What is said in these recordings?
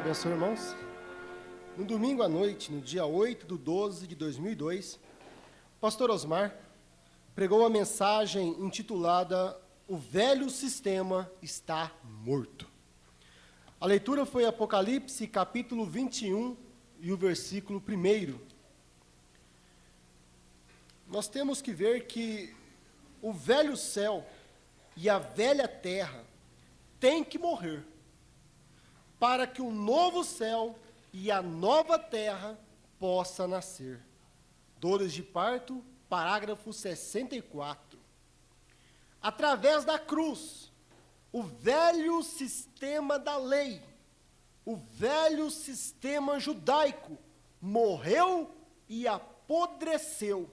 abençoe, irmãos. No domingo à noite, no dia 8/12/2002, o pastor Osmar pregou uma mensagem intitulada "O velho sistema está morto". A leitura foi Apocalipse, capítulo 21, e o versículo 1. Nós temos que ver que o velho céu e a velha terra têm que morrer, para que o novo céu e a nova terra possa nascer. Dores de parto, parágrafo 64. Através da cruz, o velho sistema da lei, o velho sistema judaico, morreu e apodreceu,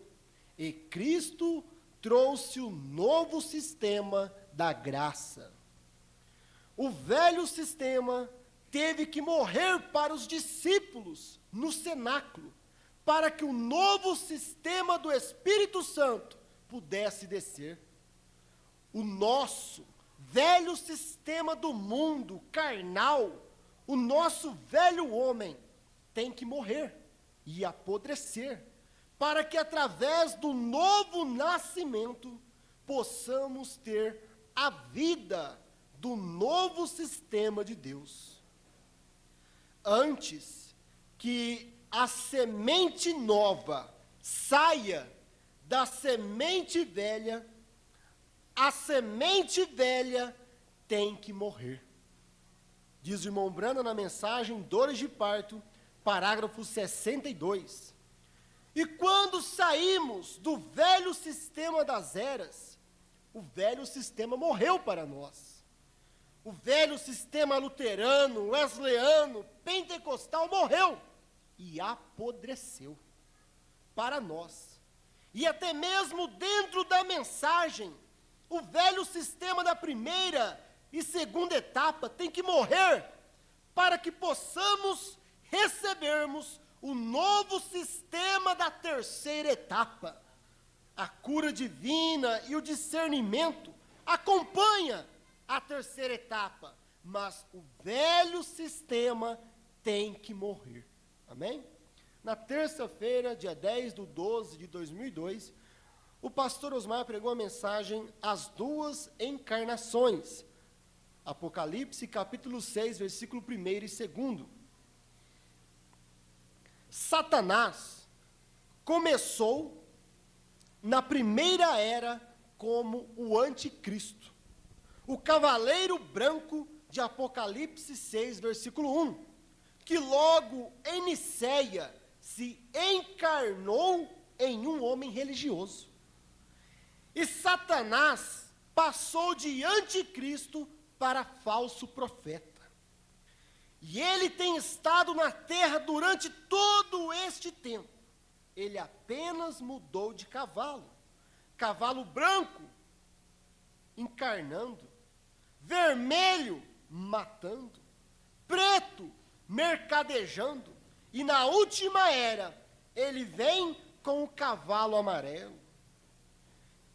e Cristo trouxe o novo sistema da graça. O velho sistema teve que morrer para os discípulos no cenáculo, para que o novo sistema do Espírito Santo pudesse descer. O nosso velho sistema do mundo carnal, o nosso velho homem, tem que morrer e apodrecer, para que através do novo nascimento possamos ter a vida do novo sistema de Deus. Antes que a semente nova saia da semente velha, a semente velha tem que morrer. Diz o irmão Brana na mensagem Dores de Parto, parágrafo 62. E quando saímos do velho sistema das eras, o velho sistema morreu para nós. O velho sistema luterano, wesleyano, pentecostal morreu e apodreceu para nós. E até mesmo dentro da mensagem, o velho sistema da primeira e segunda etapa tem que morrer para que possamos recebermos o novo sistema da terceira etapa. A cura divina e o discernimento acompanham a terceira etapa, mas o velho sistema tem que morrer. Amém? Na terça-feira, dia 10/12/2002, o pastor Osmar pregou a mensagem As Duas Encarnações. Apocalipse, capítulo 6, versículo 1 e 2. Satanás começou na primeira era como o anticristo, o cavaleiro branco de Apocalipse 6, versículo 1, que logo em Nicéia se encarnou em um homem religioso. E Satanás passou de anticristo para falso profeta. E ele tem estado na terra durante todo este tempo. Ele apenas mudou de cavalo. Cavalo branco, encarnando. Vermelho, matando. Preto, mercadejando. E na última era, ele vem com o cavalo amarelo.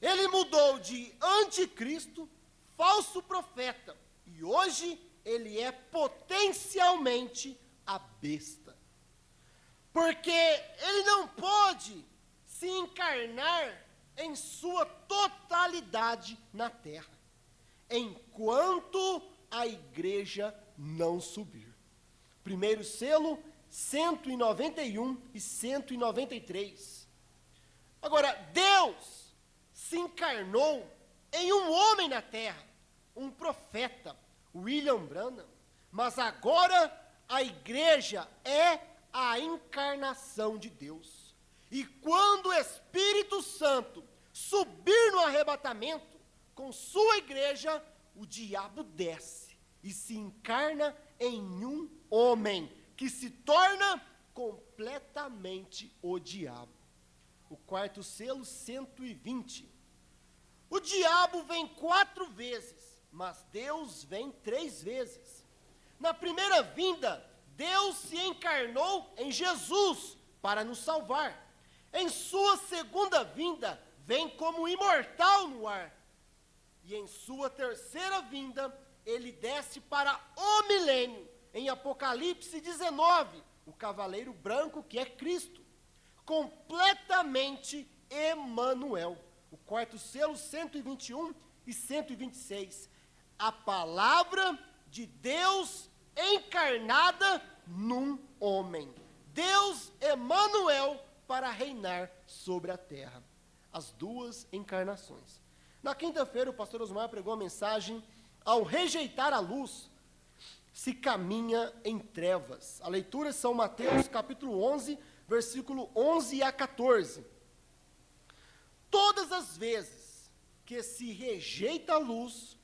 Ele mudou de anticristo, falso profeta. E hoje ele é potencialmente a besta. Porque ele não pode se encarnar em sua totalidade na terra, enquanto a igreja não subir. Primeiro selo, 191 e 193. Agora, Deus se encarnou em um homem na terra, um profeta, William Branham, mas agora a igreja é a encarnação de Deus. E quando o Espírito Santo subir no arrebatamento com sua igreja, o diabo desce e se encarna em um homem que se torna completamente o diabo. O quarto selo, 120. O diabo vem 4 vezes, mas Deus vem 3 vezes. Na primeira vinda, Deus se encarnou em Jesus para nos salvar. Em sua segunda vinda, vem como imortal no ar. E em sua terceira vinda, ele desce para o milênio, em Apocalipse 19, o cavaleiro branco que é Cristo, completamente Emanuel. O quarto selo, 121 e 126. A palavra de Deus encarnada num homem. Deus Emanuel para reinar sobre a terra. As duas encarnações. Na quinta-feira, o pastor Osmar pregou a mensagem: ao rejeitar a luz, se caminha em trevas. A leitura são Mateus capítulo 11, versículo 11 a 14. Todas as vezes que se rejeita a luz,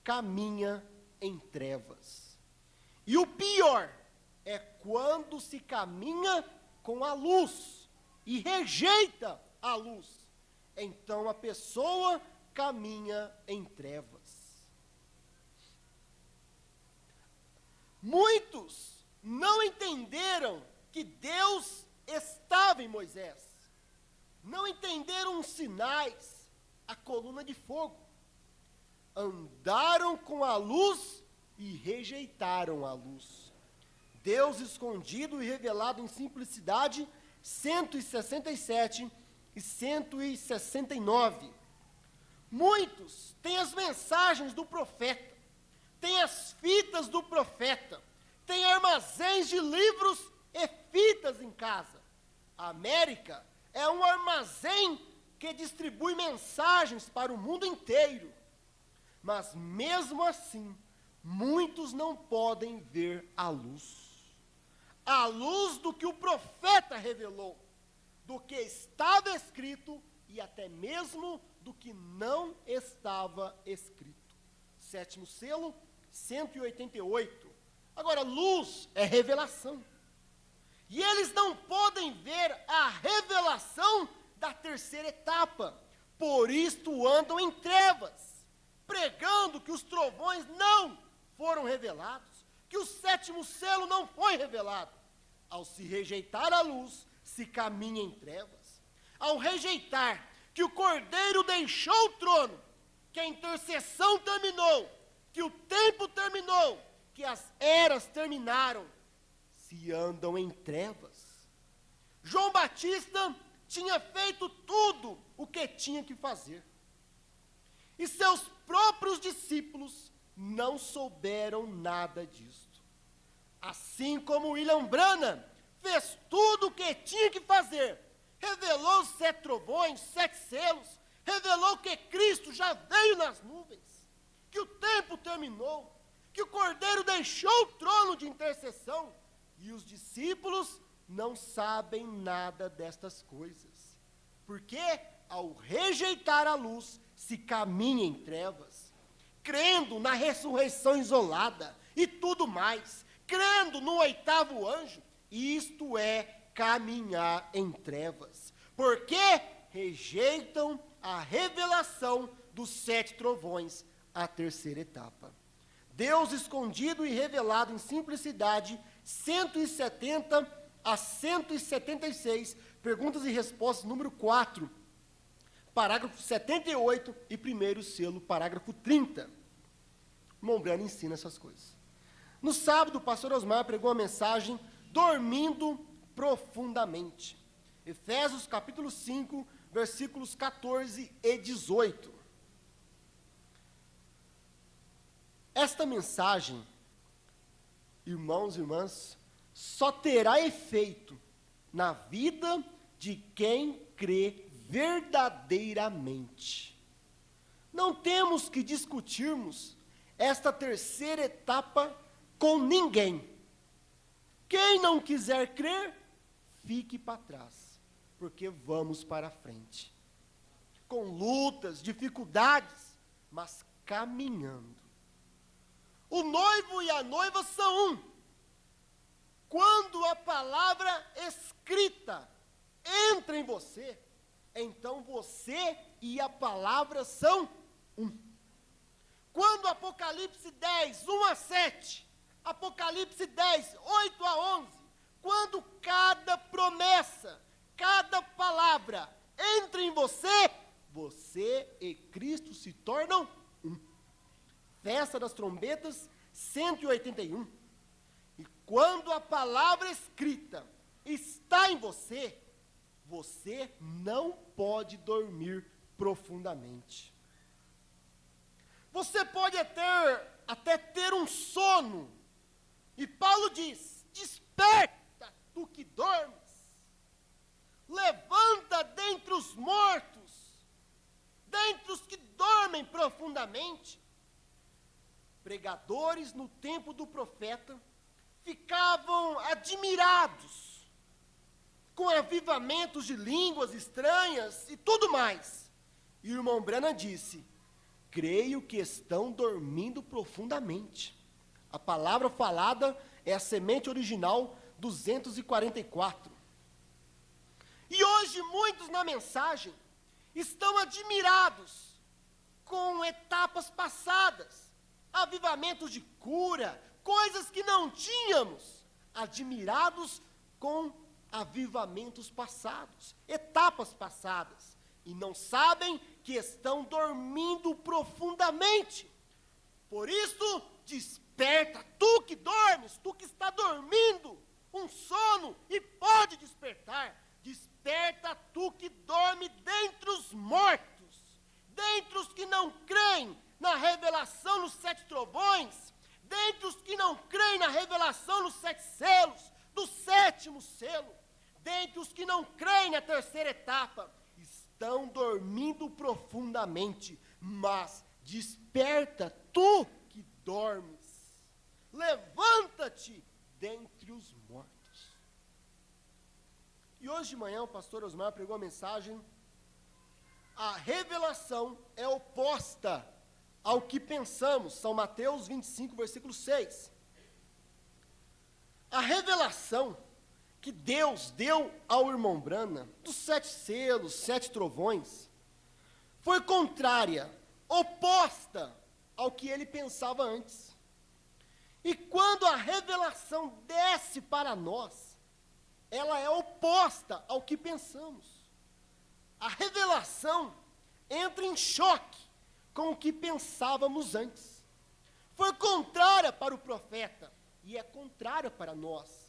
caminha em trevas. E o pior é quando se caminha com a luz e rejeita a luz. Então a pessoa caminha em trevas. Muitos não entenderam que Deus estava em Moisés. Não entenderam os sinais, a coluna de fogo. Andaram com a luz e rejeitaram a luz. Deus escondido e revelado em simplicidade, 167 e 169. Muitos têm as mensagens do profeta, têm as fitas do profeta, têm armazéns de livros e fitas em casa. A América é um armazém que distribui mensagens para o mundo inteiro. Mas mesmo assim, muitos não podem ver a luz. A luz do que o profeta revelou, do que estava escrito e até mesmo do que não estava escrito. Sétimo selo, 188. Agora, luz é revelação. E eles não podem ver a revelação da terceira etapa. Por isto andam em trevas, pregando que os trovões não foram revelados, que o sétimo selo não foi revelado. Ao se rejeitar a luz, se caminha em trevas. Ao rejeitar que o Cordeiro deixou o trono, que a intercessão terminou, que o tempo terminou, que as eras terminaram, se andam em trevas. João Batista tinha feito tudo o que tinha que fazer. E seus próprios discípulos não souberam nada disto. Assim como William Branham fez tudo o que tinha que fazer, revelou os 7 trovões, 7 selos, revelou que Cristo já veio nas nuvens, que o tempo terminou, que o Cordeiro deixou o trono de intercessão, e os discípulos não sabem nada destas coisas, porque ao rejeitar a luz, se caminha em trevas, crendo na ressurreição isolada e tudo mais, crendo no 8º anjo, isto é caminhar em trevas, porque rejeitam a revelação dos 7 trovões, a terceira etapa. Deus escondido e revelado em simplicidade, 170 a 176, perguntas e respostas, número 4, parágrafo 78 e primeiro selo, parágrafo 30. O irmão Brano ensina essas coisas. No sábado, o pastor Osmar pregou a mensagem dormindo profundamente. Efésios capítulo 5, versículos 14 e 18. Esta mensagem, irmãos e irmãs, só terá efeito na vida de quem crê verdadeiramente. Não temos que discutirmos esta terceira etapa com ninguém. Quem não quiser crer, fique para trás, porque vamos para frente. Com lutas, dificuldades, mas caminhando. O noivo e a noiva são um. Quando a palavra escrita entra em você, então você e a palavra são um. Quando Apocalipse 10, 1 a 7, Apocalipse 10, 8 a 11, quando cada promessa, cada palavra entra em você, você e Cristo se tornam um. Festa das trombetas, 181. E quando a palavra escrita está em você, você não pode dormir profundamente. Você pode até ter um sono, e Paulo diz: desperta, tu que dormes, levanta dentre os mortos, dentre os que dormem profundamente. Pregadores no tempo do profeta ficavam admirados com avivamentos de línguas estranhas e tudo mais. E o irmão Branham disse: creio que estão dormindo profundamente. A palavra falada é a semente original 244. E hoje muitos na mensagem estão admirados com etapas passadas, avivamentos de cura, coisas que não tínhamos, admirados com avivamentos passados, etapas passadas, e não sabem que estão dormindo profundamente. Por isso, desperta, tu que dormes, tu que está dormindo um sono e pode despertar. Desperta, tu que dorme dentre os mortos, dentre os que não creem na revelação nos 7 trovões, dentre os que não creem na revelação nos 7 selos, do 7º selo, dentre os que não creem na 3ª etapa, estão dormindo profundamente, mas desperta, tu que dormes, levanta-te dentre os mortos. E hoje de manhã o pastor Osmar pregou a mensagem: a revelação é oposta ao que pensamos, São Mateus 25, versículo 6. A revelação que Deus deu ao irmão Branham, dos 7 selos, 7 trovões, foi contrária, oposta ao que ele pensava antes. E quando a revelação desce para nós, ela é oposta ao que pensamos. A revelação entra em choque com o que pensávamos antes. Foi contrária para o profeta e é contrária para nós.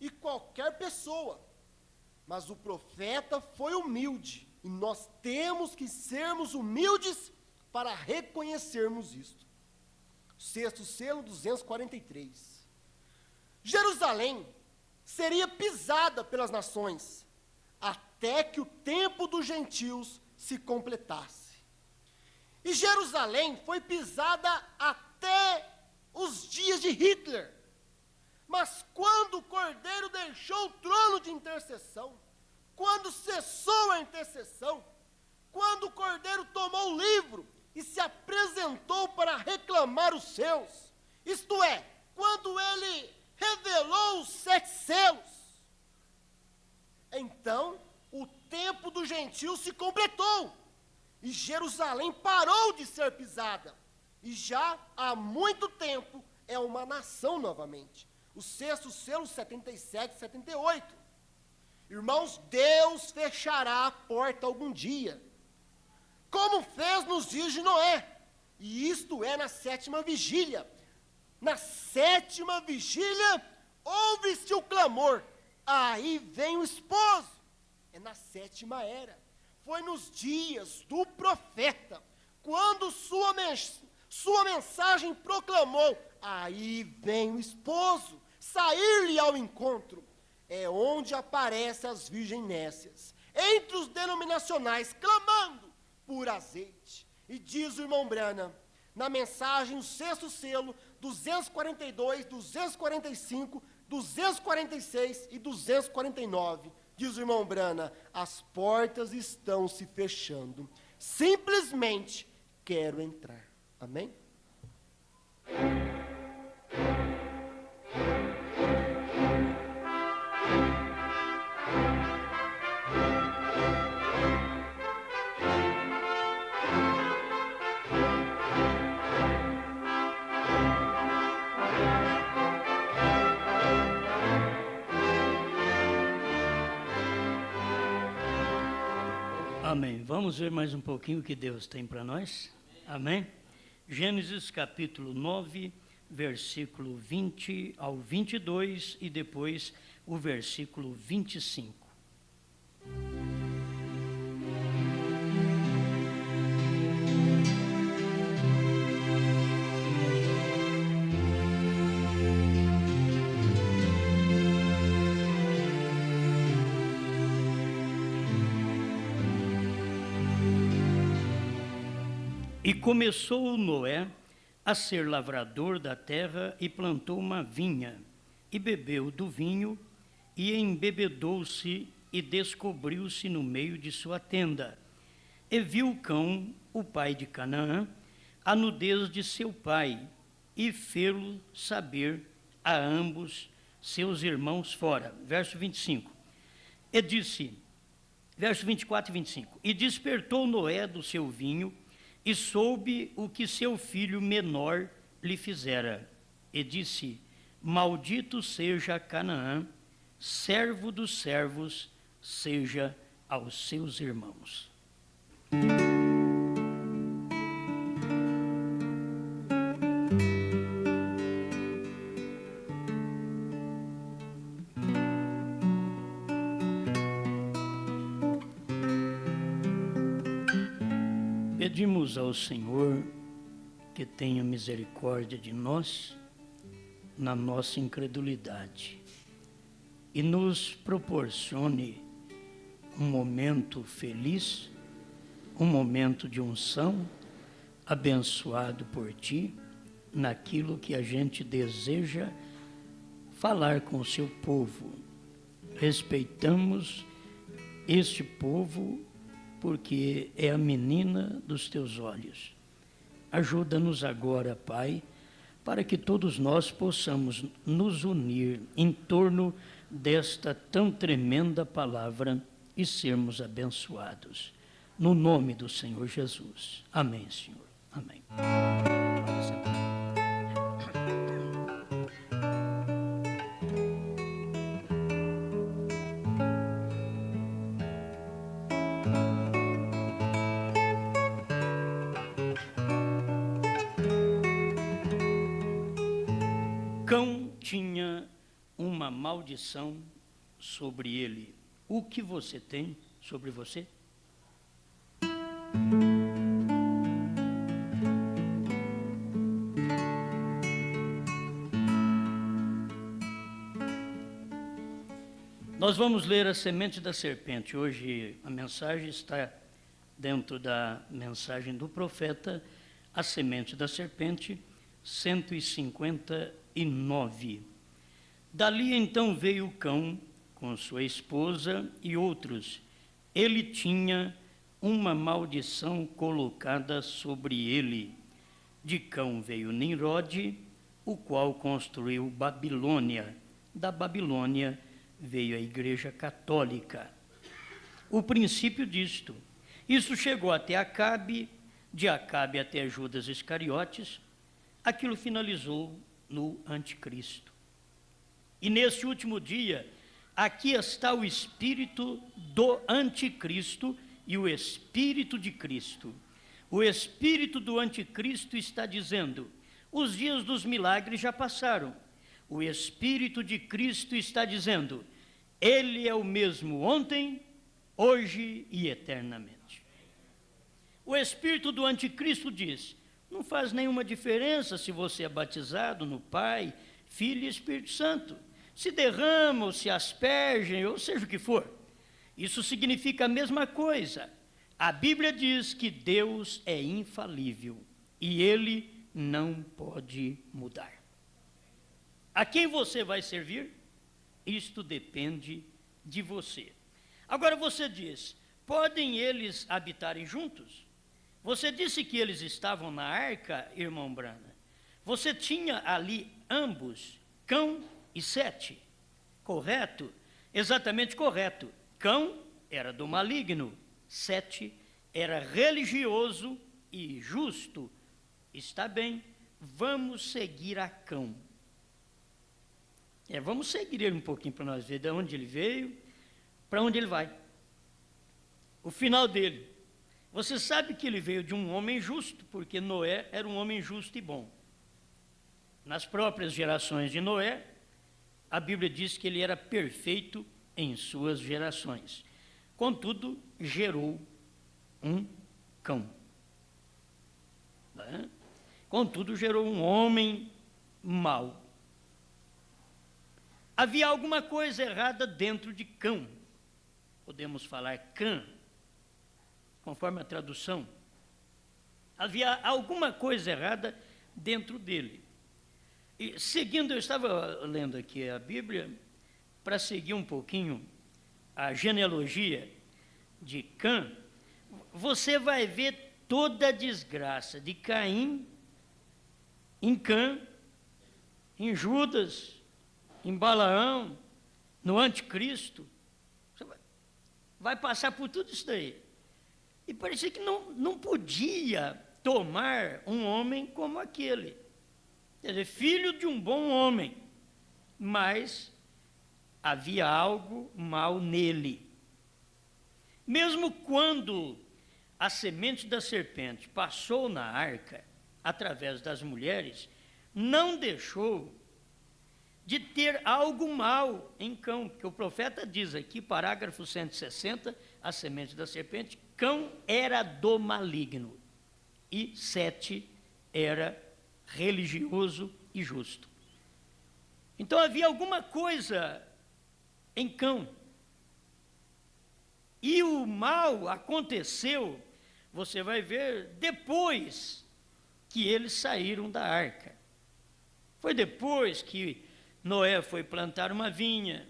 E qualquer pessoa, mas o profeta foi humilde, e nós temos que sermos humildes para reconhecermos isto. 6º selo, 243. Jerusalém seria pisada pelas nações, até que o tempo dos gentios se completasse. E Jerusalém foi pisada até os dias de Hitler. Mas quando o Cordeiro deixou o trono de intercessão, quando cessou a intercessão, quando o Cordeiro tomou o livro e se apresentou para reclamar os seus, isto é, quando ele revelou os 7 selos, então o tempo do gentio se completou, e Jerusalém parou de ser pisada, e já há muito tempo é uma nação novamente. O 6º selo, 77, 78. Irmãos, Deus fechará a porta algum dia, como fez nos dias de Noé, e isto é na 7ª vigília. Na 7ª vigília, ouve-se o clamor, aí vem o esposo. É na 7ª era. Foi nos dias do profeta, quando sua mensagem proclamou, aí vem o esposo, sair-lhe ao encontro. É onde aparecem as virgens nécias, entre os denominacionais, clamando por azeite. E diz o irmão Branham, na mensagem, o 6º selo, 242, 245, 246 e 249, diz o irmão Branham, as portas estão se fechando, simplesmente quero entrar. Amém? Amém. Vamos ver mais um pouquinho o que Deus tem para nós. Amém? Gênesis capítulo 9, versículo 20 ao 22 e depois o versículo 25. E começou Noé a ser lavrador da terra e plantou uma vinha, e bebeu do vinho, e embebedou-se e descobriu-se no meio de sua tenda. E viu Cão, o pai de Canaã, a nudez de seu pai, e fê-lo saber a ambos seus irmãos fora. Verso 25. E disse, verso 24 e 25, e despertou Noé do seu vinho, e soube o que seu filho menor lhe fizera. E disse, maldito seja Canaã, servo dos servos, seja aos seus irmãos. Pedimos ao Senhor que tenha misericórdia de nós na nossa incredulidade e nos proporcione um momento feliz, um momento de unção, abençoado por Ti, naquilo que a gente deseja falar com o Seu povo. Respeitamos este povo porque é a menina dos Teus olhos. Ajuda-nos agora, Pai, para que todos nós possamos nos unir em torno desta tão tremenda palavra e sermos abençoados. No nome do Senhor Jesus. Amém, Senhor. Amém. Cão tinha uma maldição sobre ele. O que você tem sobre você? Nós vamos ler a semente da serpente. Hoje a mensagem está dentro da mensagem do profeta, a semente da serpente, 159. Dali então veio o Cão com sua esposa e outros. Ele tinha uma maldição colocada sobre ele. De Cão veio Nimrode, o qual construiu Babilônia. Da Babilônia veio a Igreja Católica. O princípio disto. Isso chegou até Acabe, de Acabe até Judas Iscariotes. Aquilo finalizou no Anticristo. E nesse último dia, aqui está o espírito do Anticristo e o espírito de Cristo. O espírito do Anticristo está dizendo, os dias dos milagres já passaram. O espírito de Cristo está dizendo, Ele é o mesmo ontem, hoje e eternamente. O espírito do Anticristo diz, não faz nenhuma diferença se você é batizado no Pai, Filho e Espírito Santo. Se derrama, ou se aspergem, ou seja o que for. Isso significa a mesma coisa. A Bíblia diz que Deus é infalível e Ele não pode mudar. A quem você vai servir? Isto depende de você. Agora você diz, podem eles habitarem juntos? Você disse que eles estavam na arca, irmão Brana. Você tinha ali ambos, Cão e Sete, correto? Exatamente correto. Cão era do maligno, Sete era religioso e justo. Está bem, vamos seguir a Cão. Vamos seguir ele um pouquinho para nós ver de onde ele veio, para onde ele vai. O final dele. Você sabe que ele veio de um homem justo, porque Noé era um homem justo e bom. nas próprias gerações de Noé, a Bíblia diz que ele era perfeito em suas gerações. Contudo, gerou um cão. Né? Contudo, gerou um homem mau. Havia alguma coisa errada dentro de Cão. Podemos falar Cã, conforme a tradução. Havia alguma coisa errada dentro dele. E seguindo, eu estava lendo aqui a Bíblia, para seguir um pouquinho a genealogia de Cã, você vai ver toda a desgraça de Caim em Cã, em Judas, em Balaão, no anticristo. Você vai passar por tudo isso daí. E parecia que não podia tomar um homem como aquele. Quer dizer, filho de um bom homem, mas havia algo mal nele. Mesmo quando a semente da serpente passou na arca, através das mulheres, não deixou de ter algo mal em Cão, porque o profeta diz aqui, parágrafo 160, a semente da serpente, Cão era do maligno, e Sete era religioso e justo. Então havia alguma coisa em Cão. E o mal aconteceu, você vai ver, depois que eles saíram da arca. Foi depois que Noé foi plantar uma vinha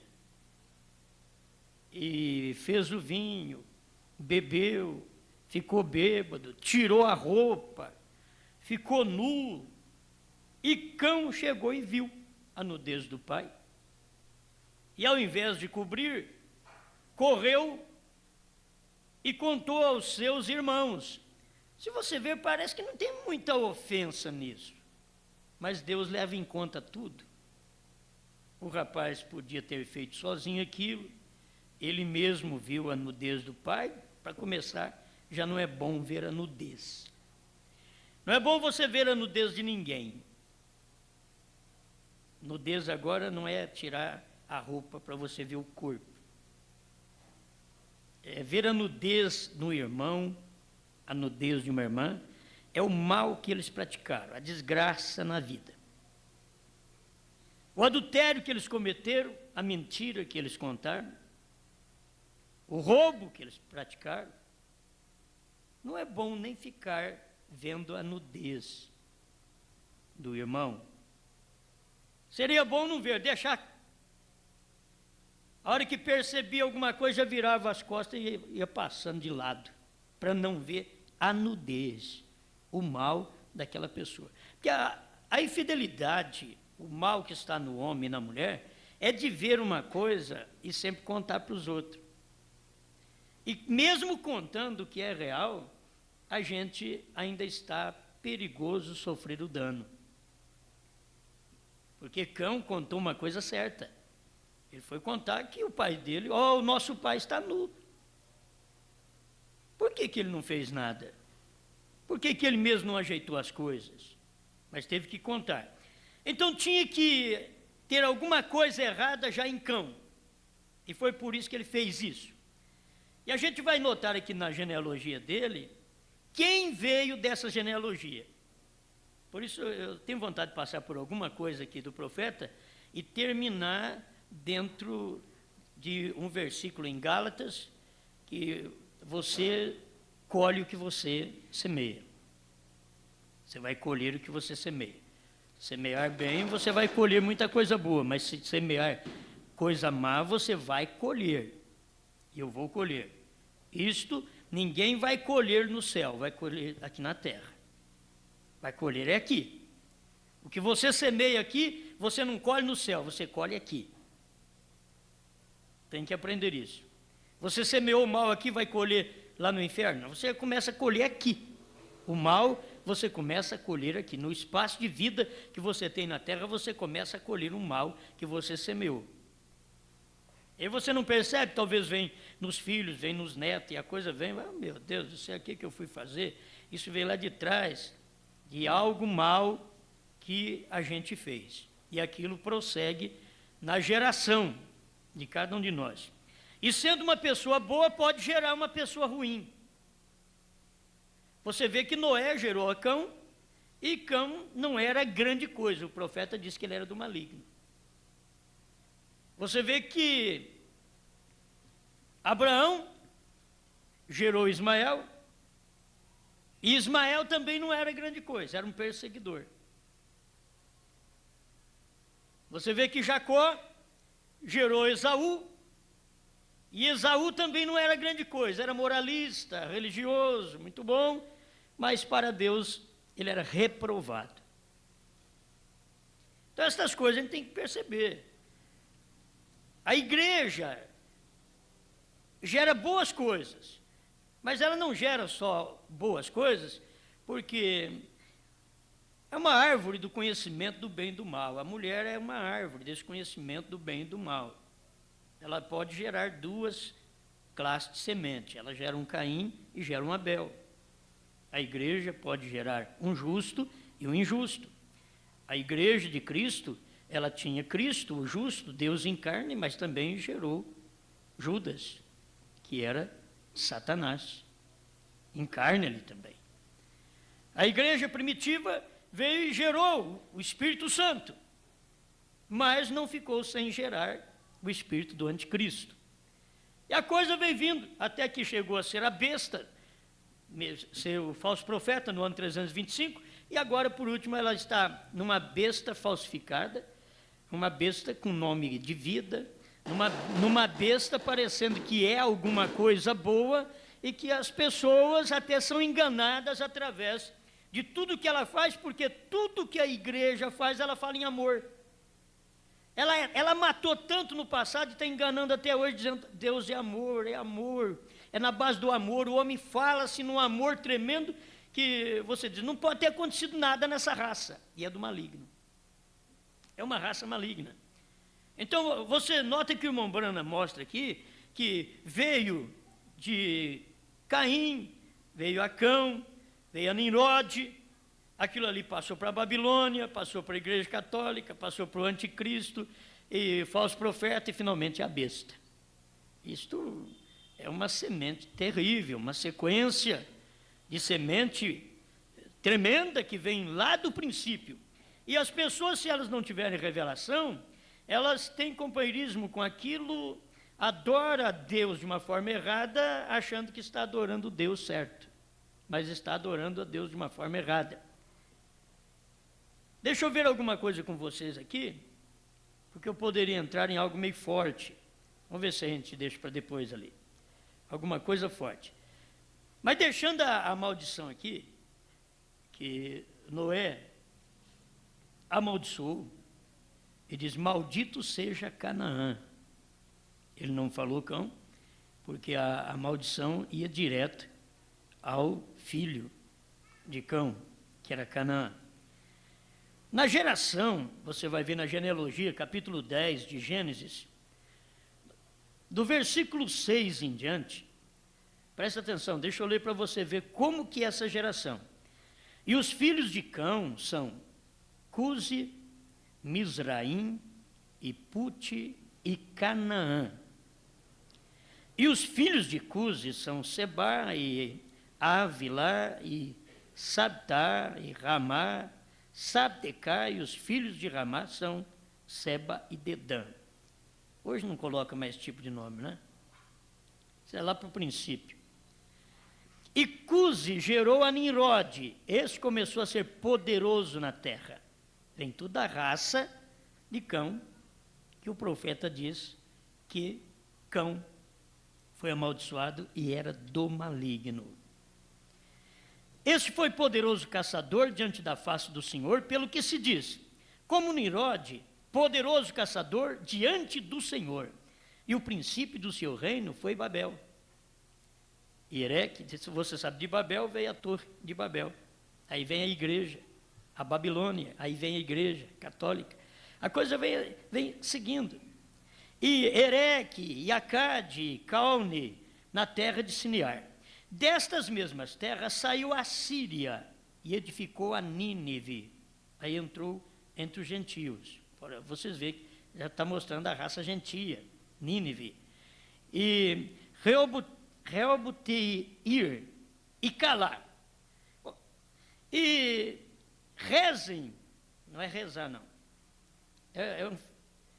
e fez o vinho, bebeu, ficou bêbado, tirou a roupa, ficou nu, e Cão chegou e viu a nudez do pai. E ao invés de cobrir, correu e contou aos seus irmãos. Se você ver, parece que não tem muita ofensa nisso, mas Deus leva em conta tudo. O rapaz podia ter feito sozinho aquilo, ele mesmo viu a nudez do pai. Para começar, já não é bom ver a nudez. Não é bom você ver a nudez de ninguém. Nudez agora não é tirar a roupa para você ver o corpo. É ver a nudez no irmão, a nudez de uma irmã, é o mal que eles praticaram, a desgraça na vida. O adultério que eles cometeram, a mentira que eles contaram, o roubo que eles praticaram, não é bom nem ficar vendo a nudez do irmão. Seria bom não ver, deixar. A hora que percebia alguma coisa, já virava as costas e ia passando de lado, para não ver a nudez, o mal daquela pessoa. Porque a infidelidade, o mal que está no homem e na mulher, é de ver uma coisa e sempre contar para os outros. E mesmo contando o que é real, a gente ainda está perigoso sofrer o dano. Porque Cão contou uma coisa certa. Ele foi contar que o pai dele, o nosso pai está nu. Por que ele não fez nada? Por que ele mesmo não ajeitou as coisas? Mas teve que contar. Então tinha que ter alguma coisa errada já em Cão. E foi por isso que ele fez isso. E a gente vai notar aqui na genealogia dele, quem veio dessa genealogia. Por isso eu tenho vontade de passar por alguma coisa aqui do profeta e terminar dentro de um versículo em Gálatas, que você colhe o que você semeia. Você vai colher o que você semeia. Semear bem, você vai colher muita coisa boa, mas se semear coisa má, você vai colher. E eu vou colher. Isto ninguém vai colher no céu, vai colher aqui na terra. Vai colher é aqui. O que você semeia aqui, você não colhe no céu, você colhe aqui. Tem que aprender isso. Você semeou o mal aqui, vai colher lá no inferno? Você começa a colher aqui. O mal, você começa a colher aqui. No espaço de vida que você tem na terra, você começa a colher o mal que você semeou. E você não percebe, talvez vem nos filhos, vem nos netos, e a coisa vem, meu Deus, isso é aqui que eu fui fazer, isso veio lá de trás, de algo mal que a gente fez. E aquilo prossegue na geração de cada um de nós. E sendo uma pessoa boa, pode gerar uma pessoa ruim. Você vê que Noé gerou a Cão, e Cão não era grande coisa. O profeta disse que ele era do maligno. Você vê que Abraão gerou Ismael, e Ismael também não era grande coisa, era um perseguidor. Você vê que Jacó gerou Esaú, e Esaú também não era grande coisa, era moralista, religioso, muito bom, mas para Deus ele era reprovado. Então essas coisas a gente tem que perceber. A igreja gera boas coisas, mas ela não gera só boas coisas, porque é uma árvore do conhecimento do bem e do mal. A mulher é uma árvore desse conhecimento do bem e do mal. Ela pode gerar duas classes de semente. Ela gera um Caim e gera um Abel. A igreja pode gerar um justo e um injusto. A igreja de Cristo, ela tinha Cristo, o justo, Deus em carne, mas também gerou Judas, que era Satanás, em carne ele também. A igreja primitiva veio e gerou o Espírito Santo, mas não ficou sem gerar o espírito do anticristo. E a coisa veio vindo, até que chegou a ser a besta, ser o falso profeta no ano 325, e agora, por último, ela está numa besta falsificada, uma besta com nome de vida, numa besta parecendo que é alguma coisa boa, e que as pessoas até são enganadas através de tudo que ela faz, porque tudo que a igreja faz, ela fala em amor. Ela matou tanto no passado e está enganando até hoje, dizendo Deus é amor, é na base do amor. O homem fala-se num amor tremendo que você diz, não pode ter acontecido nada nessa raça, e é do maligno. É uma raça maligna. Então, você nota que o irmão Brana mostra aqui, que veio de Caim, veio a Cão, veio a Nimrode, aquilo ali passou para a Babilônia, passou para a Igreja Católica, passou para o Anticristo, e falso profeta, e finalmente a besta. Isto é uma semente terrível, uma sequência de semente tremenda que vem lá do princípio. E as pessoas, se elas não tiverem revelação, elas têm companheirismo com aquilo, adora a Deus de uma forma errada, achando que está adorando o Deus certo, mas está adorando a Deus de uma forma errada. Deixa eu ver alguma coisa com vocês aqui, porque eu poderia entrar em algo meio forte. Vamos ver se a gente deixa para depois ali. Alguma coisa forte. Mas deixando a maldição aqui, que Noé amaldiçoou, e diz, maldito seja Canaã. Ele não falou Cão, porque a maldição ia direto ao filho de Cão, que era Canaã. Na geração, você vai ver na genealogia, capítulo 10 de Gênesis, do versículo 6 em diante, presta atenção, deixa eu ler para você ver como que é essa geração. E os filhos de Cão são Cusi, Mizraim, e Pute e Canaã. E os filhos de Cusi são Seba e Avilá e Sabtá e Ramá, Sabtecá, e os filhos de Ramá são Seba e Dedã. Hoje não coloca mais esse tipo de nome, né? Isso é lá para o princípio. E Cusi gerou a Nimrode. Esse começou a ser poderoso na terra. Vem tudo da raça de Cão, que o profeta diz que Cão foi amaldiçoado e era do maligno. Este foi poderoso caçador diante da face do Senhor, pelo que se diz, como Nimrode, poderoso caçador diante do Senhor. E o princípio do seu reino foi Babel. E Ereque, se você sabe, de Babel veio a torre de Babel. Aí vem a igreja, a Babilônia, aí vem a igreja católica. A coisa vem seguindo. E Ereque, e Acade, Calne, na terra de Sinear. Destas mesmas terras saiu a Síria e edificou a Nínive, Aí entrou entre os gentios. Vocês veem que já está mostrando a raça gentia, Nínive. E Reoboteir e Calá. E rezem, não é rezar não,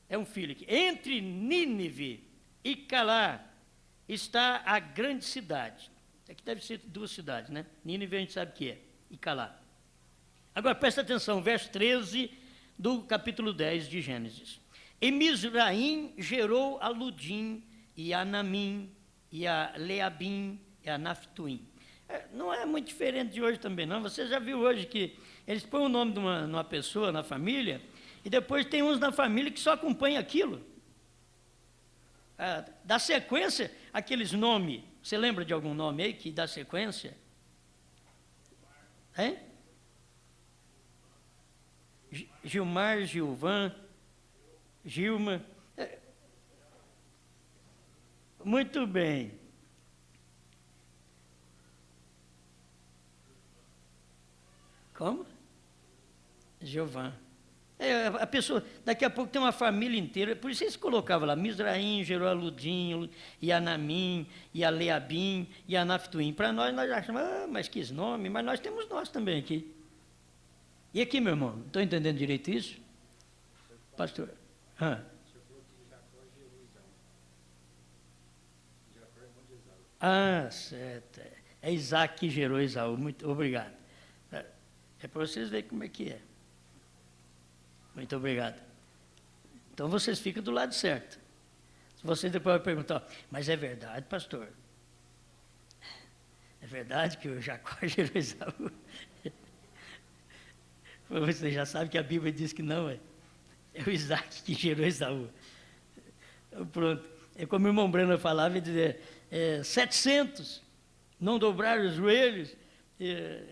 é um filho aqui. Entre Nínive e Calá está a grande cidade. Aqui deve ser 2 cidades, né? Nínive a gente sabe que é, e Calá. Agora presta atenção, verso 13 do capítulo 10 de Gênesis. E Mizraim gerou a Ludim, e a Namim, e a Leabim, e a Naphtuim. Não é muito diferente de hoje também, não. Você já viu hoje que eles põem o nome de uma pessoa na família, e depois tem uns na família que só acompanham aquilo. Dá sequência aqueles nomes. Você lembra de algum nome aí que dá sequência? Hein? Gilmar, Gilvan, Gilma. Muito bem. Como? Jeová. A pessoa, daqui a pouco tem uma família inteira, por isso eles colocavam lá, Mizraim, gerou a Ludim, e a Namim, e a Leabim, e a Naphtuim. Para nós achamos, mas que nome, mas nós temos nós também aqui. E aqui, meu irmão, não estou entendendo direito isso? Pastor? Certo. É Isaac que gerou Esaú, muito obrigado. É para vocês verem como é que é. Muito obrigado. Então vocês ficam do lado certo. Se vocês depois vão perguntar, mas é verdade, pastor? É verdade que o Jacó gerou Esaú? Você já sabe que a Bíblia diz que não, é o Isaac que gerou Esaú. Então, pronto. É como o irmão Brana falava, ele dizia, 700 não dobraram os joelhos.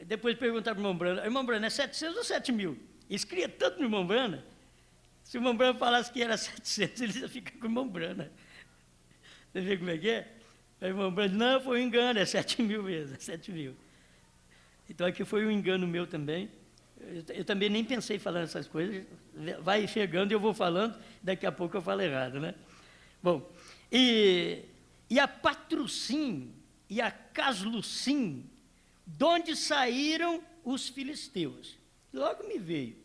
Depois perguntaram para o irmão Brana, é 700 ou 7 mil? Eles criam tanto no irmão Brana. Se o irmão Brana falasse que era 700, ele ia ficar com o irmão Brana. Você vê como é que é? Aí o irmão Brana, não, foi um engano, é 7 mil mesmo, é 7 mil. Então aqui foi um engano meu também. Eu também nem pensei falando essas coisas. Vai chegando e eu vou falando, daqui a pouco eu falo errado, né? Bom, e a Patrocim e a Caslucim, de onde saíram os filisteus. Logo me veio.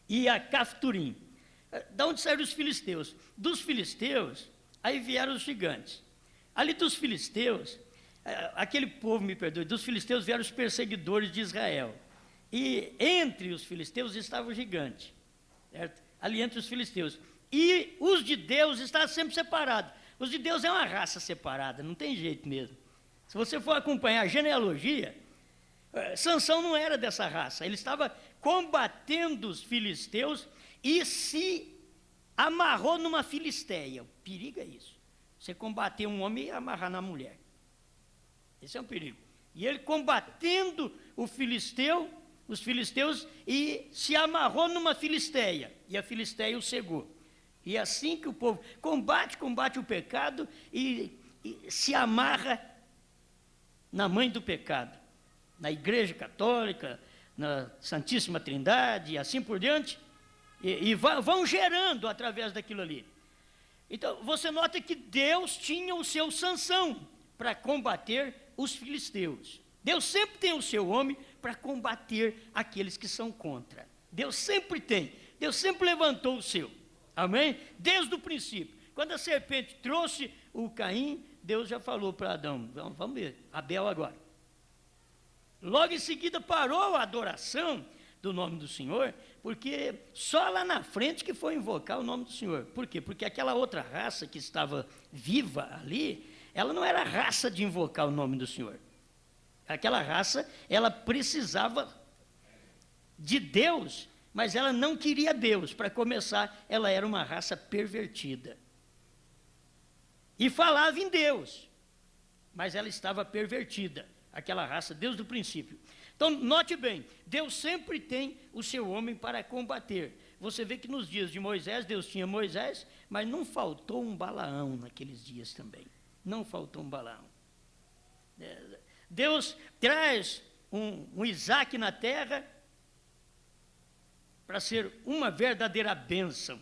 E a Cafturim. De onde saíram os filisteus? Dos filisteus, aí vieram os gigantes. Ali dos filisteus, aquele povo, me perdoe, dos filisteus vieram os perseguidores de Israel. E entre os filisteus estava o gigante, certo? Ali entre os filisteus. E os de Deus estavam sempre separados. Os de Deus é uma raça separada, não tem jeito mesmo. Se você for acompanhar a genealogia, Sansão não era dessa raça. Ele estava combatendo os filisteus e se amarrou numa filisteia. O perigo é isso. Você combater um homem e amarrar na mulher. Esse é um perigo. E ele combatendo os filisteus, e se amarrou numa filisteia. E a filisteia o cegou. E é assim que o povo combate o pecado e se amarra na mãe do pecado. Na Igreja Católica, na Santíssima Trindade e assim por diante. E vão gerando através daquilo ali. Então, você nota que Deus tinha o seu Sansão para combater os filisteus. Deus sempre tem o seu homem para combater aqueles que são contra. Deus sempre tem. Deus sempre levantou o seu. Amém? Desde o princípio. Quando a serpente trouxe o Caim, Deus já falou para Adão, vamos ver, Abel agora. Logo em seguida parou a adoração do nome do Senhor, porque só lá na frente que foi invocar o nome do Senhor. Por quê? Porque aquela outra raça que estava viva ali, ela não era raça de invocar o nome do Senhor. Aquela raça, ela precisava de Deus, mas ela não queria Deus. Para começar, ela era uma raça pervertida. E falava em Deus, mas ela estava pervertida, aquela raça, desde o princípio. Então, note bem, Deus sempre tem o seu homem para combater. Você vê que nos dias de Moisés, Deus tinha Moisés, mas não faltou um Balaão naqueles dias também. Não faltou um Balaão. Deus traz um Isaac na terra, para ser uma verdadeira bênção.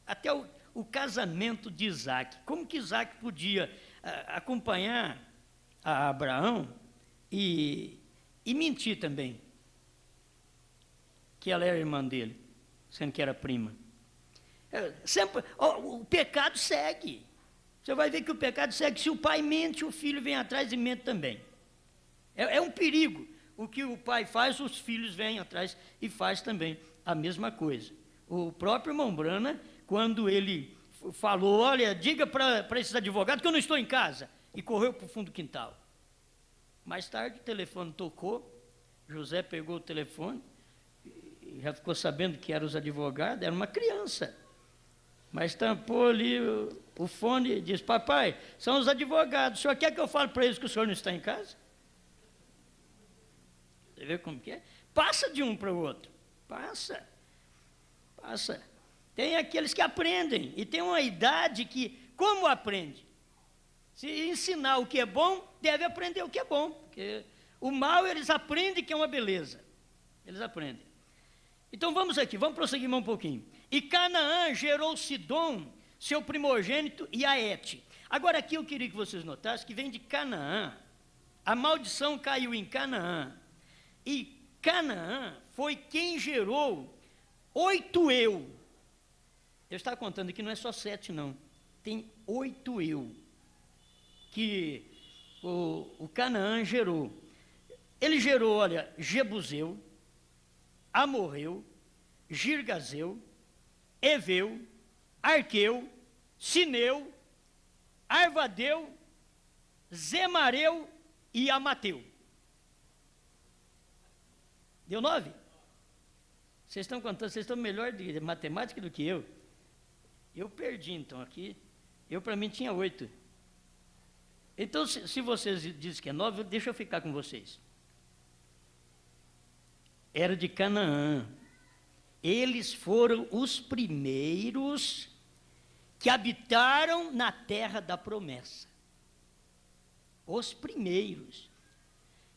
Até o casamento de Isaac. Como que Isaac podia acompanhar a Abraão e mentir também que ela era irmã dele, sendo que era prima? Sempre, o pecado segue. Você vai ver que o pecado segue. Se o pai mente, o filho vem atrás e mente também. É um perigo. O que o pai faz, os filhos vêm atrás e faz também a mesma coisa. O próprio irmão Brana, quando ele falou, olha, diga para esses advogados que eu não estou em casa, e correu para o fundo do quintal. Mais tarde o telefone tocou, José pegou o telefone, e já ficou sabendo que eram os advogados, era uma criança. Mas tampou ali o fone e disse, papai, são os advogados, o senhor quer que eu fale para eles que o senhor não está em casa? Você vê como que é? Passa de um para o outro, passa. Tem aqueles que aprendem, e tem uma idade que, como aprende? Se ensinar o que é bom, deve aprender o que é bom, porque o mal eles aprendem que é uma beleza, eles aprendem. Então vamos aqui, vamos prosseguir mais um pouquinho. E Canaã gerou Sidom, seu primogênito, e Aete. Agora aqui eu queria que vocês notassem que vem de Canaã, a maldição caiu em Canaã, e Canaã foi quem gerou 8 eu. Eu estava contando aqui, não é só 7 não, tem 8 eu, que o Canaã gerou. Ele gerou, olha, Jebuseu, Amorreu, Girgazeu, Eveu, Arqueu, Sineu, Arvadeu, Zemareu e Amateu. Deu 9? Vocês estão contando, vocês estão melhor de matemática do que eu. Eu perdi, então, aqui. Eu, para mim, tinha 8. Então, se vocês dizem que é 9, deixa eu ficar com vocês. Era de Canaã. Eles foram os primeiros que habitaram na terra da promessa. Os primeiros.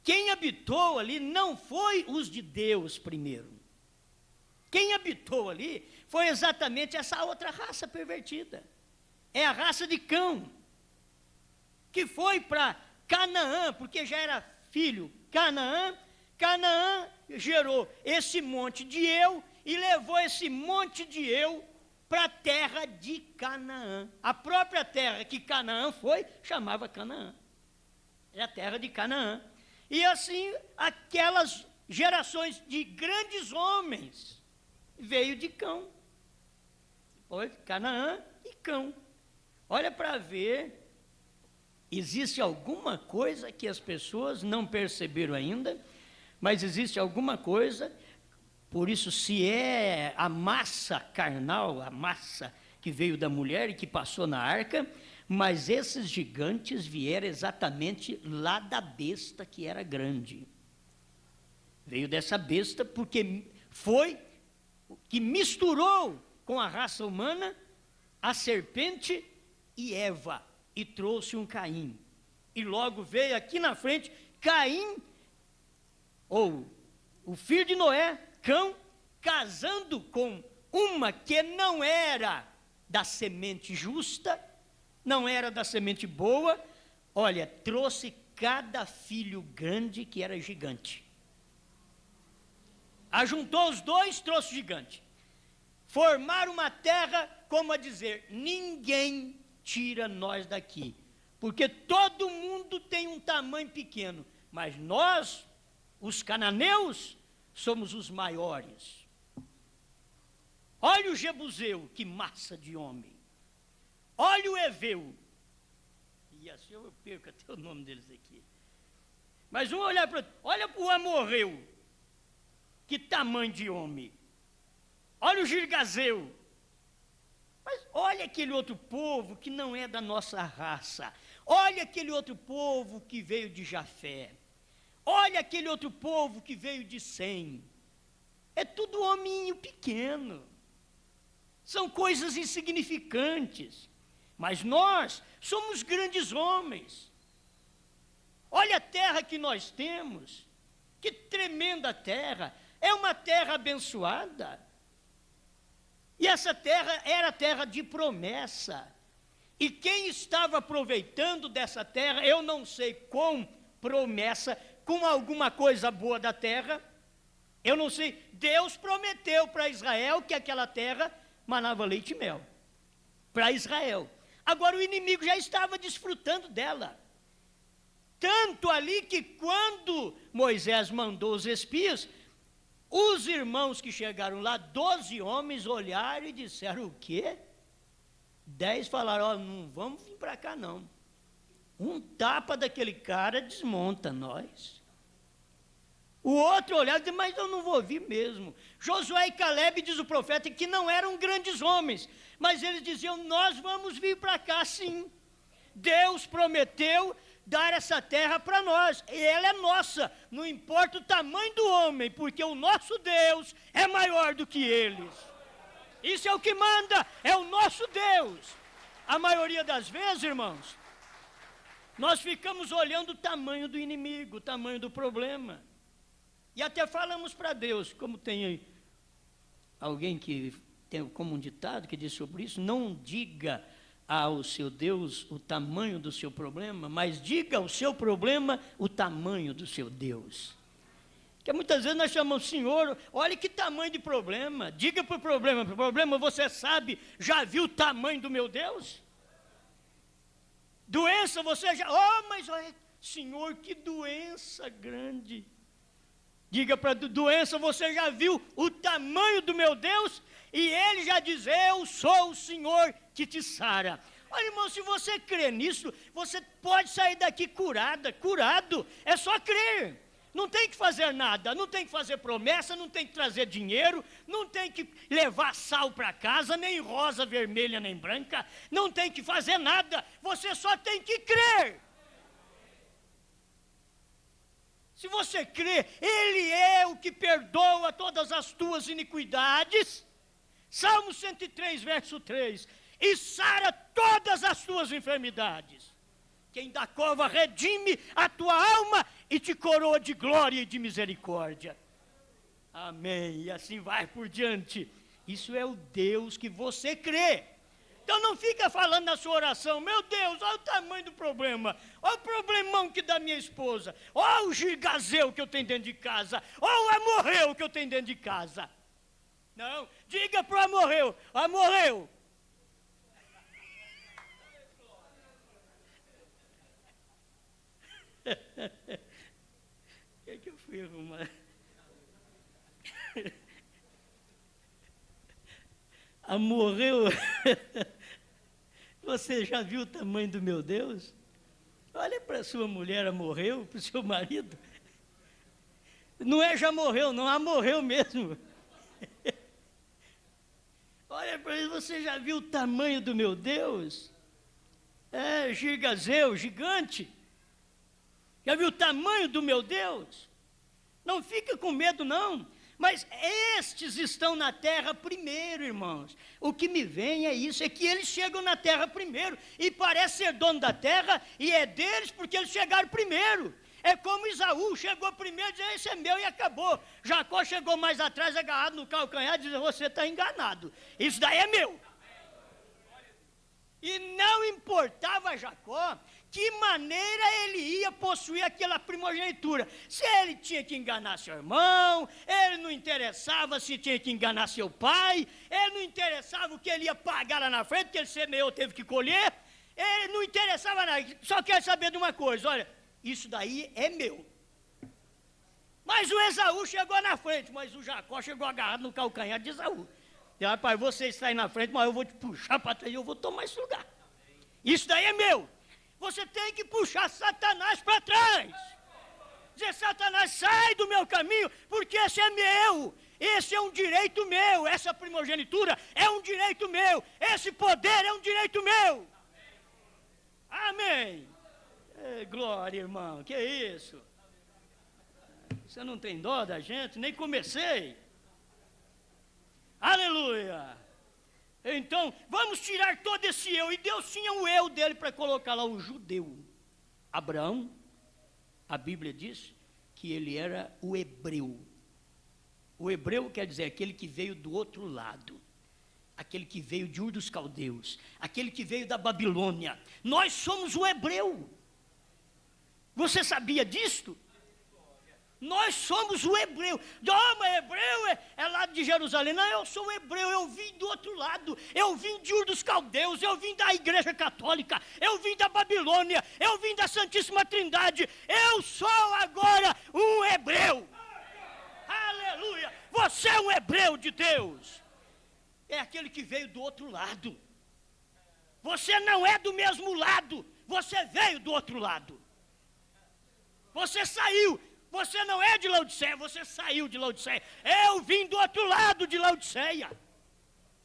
Quem habitou ali não foi os de Deus primeiro. Quem habitou ali foi exatamente essa outra raça pervertida. É a raça de Cão, que foi para Canaã, porque já era filho. Canaã gerou esse monte de eu e levou esse monte de eu para a terra de Canaã. A própria terra que Canaã foi, chamava Canaã. É a terra de Canaã. E assim, aquelas gerações de grandes homens veio de Cão. Foi Canaã e Cão. Olha para ver, existe alguma coisa que as pessoas não perceberam ainda, mas existe alguma coisa, por isso se é a massa carnal, a massa que veio da mulher e que passou na arca, mas esses gigantes vieram exatamente lá da besta que era grande. Veio dessa besta porque foi que misturou com a raça humana a serpente e Eva, e trouxe um Caim. E logo veio aqui na frente Caim, ou o filho de Noé, Cão, casando com uma que não era da semente justa, não era da semente boa. Olha, trouxe cada filho grande que era gigante. Ajuntou os dois, trouxe o gigante. Formaram uma terra, como a dizer, ninguém tira nós daqui, porque todo mundo tem um tamanho pequeno, mas nós, os cananeus, somos os maiores. Olha o Jebuseu, que massa de homem. Olha o Eveu. E assim eu perco até o nome deles aqui. Mas vamos olhar para... Olha o Amorreu. Que tamanho de homem. Olha o Girgazeu. Mas olha aquele outro povo que não é da nossa raça. Olha aquele outro povo que veio de Jafé. Olha aquele outro povo que veio de Sem. É tudo hominho pequeno. São coisas insignificantes. Mas nós somos grandes homens. Olha a terra que nós temos. Que tremenda terra. É uma terra abençoada. E essa terra era terra de promessa. E quem estava aproveitando dessa terra, eu não sei com promessa, com alguma coisa boa da terra, eu não sei, Deus prometeu para Israel que aquela terra manava leite e mel, para Israel. Agora o inimigo já estava desfrutando dela, tanto ali que quando Moisés mandou os espias, os irmãos que chegaram lá, 12 homens olharam e disseram: o quê? 10 falaram: ó, não vamos vir para cá não, um tapa daquele cara desmonta nós. O outro olhava e disse: mas eu não vou vir mesmo. Josué e Calebe, diz o profeta, que não eram grandes homens, mas eles diziam: nós vamos vir para cá sim. Deus prometeu dar essa terra para nós, e ela é nossa, não importa o tamanho do homem, porque o nosso Deus é maior do que eles. Isso é o que manda, é o nosso Deus. A maioria das vezes, irmãos, nós ficamos olhando o tamanho do inimigo, o tamanho do problema. E até falamos para Deus, como tem alguém que tem como um ditado que diz sobre isso: não diga ao seu Deus o tamanho do seu problema, mas diga ao seu problema o tamanho do seu Deus. Porque muitas vezes nós chamamos: Senhor, olha que tamanho de problema, diga para o problema, você sabe, já viu o tamanho do meu Deus? Doença, você já, mas olha, Senhor, que doença grande. Diga para a doença: você já viu o tamanho do meu Deus? E ele já diz: eu sou o Senhor que te sara. Olha, irmão, se você crê nisso, você pode sair daqui curado, é só crer. Não tem que fazer nada, não tem que fazer promessa, não tem que trazer dinheiro, não tem que levar sal para casa, nem rosa, vermelha, nem branca, não tem que fazer nada, você só tem que crer. Se você crê, Ele é o que perdoa todas as tuas iniquidades, Salmo 103, verso 3, e sara todas as tuas enfermidades. Quem da cova redime a tua alma e te coroa de glória e de misericórdia. Amém. E assim vai por diante. Isso é o Deus que você crê. Então não fica falando na sua oração: meu Deus, olha o tamanho do problema, olha o problemão que da minha esposa, olha o gigazeu que eu tenho dentro de casa, olha o amorreu que eu tenho dentro de casa. Não, diga para o amorreu: amorreu, o que é que eu fui arrumar? Amorreu. Você já viu o tamanho do meu Deus? Olha para a sua mulher: amorreu, para o seu marido. Não é já morreu, não, amorreu mesmo. Olha para ele: você já viu o tamanho do meu Deus? É, gigazeu, gigante. Já viu o tamanho do meu Deus? Não fica com medo não, mas estes estão na terra primeiro, irmãos. O que me vem é isso, é que eles chegam na terra primeiro, e parece ser dono da terra, e é deles porque eles chegaram primeiro. É como Esaú chegou primeiro e disse: esse é meu, e acabou. Jacó chegou mais atrás, agarrado no calcanhar, e disse: você está enganado, isso daí é meu. E não importava a Jacó que maneira ele ia possuir aquela primogenitura. Se ele tinha que enganar seu irmão, ele não interessava se tinha que enganar seu pai, ele não interessava o que ele ia pagar lá na frente, porque ele semeou, teve que colher, ele não interessava nada, só quer saber de uma coisa: olha, isso daí é meu. Mas o Esaú chegou na frente, mas o Jacó chegou agarrado no calcanhar de Esaú. Diz: rapaz, você está aí na frente, mas eu vou te puxar para trás e eu vou tomar esse lugar. Isso daí é meu. Você tem que puxar Satanás para trás. Dizer: Satanás, sai do meu caminho, porque esse é meu. Esse é um direito meu. Essa primogenitura é um direito meu. Esse poder é um direito meu. Amém. Glória, irmão. Que é isso? Você não tem dó da gente? Nem comecei. Aleluia. Então, vamos tirar todo esse eu. E Deus tinha o eu dele para colocar lá o judeu. Abraão, a Bíblia diz que ele era o hebreu. O hebreu quer dizer aquele que veio do outro lado, aquele que veio de Ur dos Caldeus, aquele que veio da Babilônia. Nós somos o hebreu. Você sabia disto? Nós somos o hebreu. Mas hebreu é lá de Jerusalém. Não, eu sou hebreu, eu vim do outro lado. Eu vim de Ur dos Caldeus, eu vim da Igreja Católica, eu vim da Babilônia, eu vim da Santíssima Trindade. Eu sou agora um hebreu. Aleluia! Você é um hebreu de Deus. É aquele que veio do outro lado. Você não é do mesmo lado, você veio do outro lado. Você saiu. Você não é de Laodiceia, você saiu de Laodiceia. Eu vim do outro lado de Laodiceia.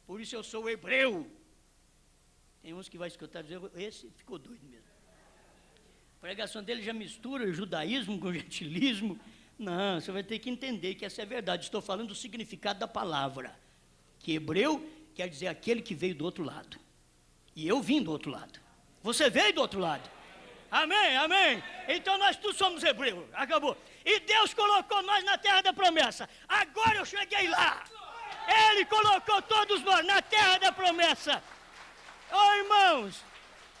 Por isso eu sou hebreu. Tem uns que vai escutar e dizer, esse ficou doido mesmo. A pregação dele já mistura judaísmo com gentilismo. Não, você vai ter que entender que essa é a verdade. Estou falando do significado da palavra. Que hebreu quer dizer aquele que veio do outro lado. E eu vim do outro lado. Você veio do outro lado. Amém, amém. Então nós todos somos hebreus. Acabou. E Deus colocou nós na terra da promessa. Agora eu cheguei lá. Ele colocou todos nós na terra da promessa. Oh, irmãos,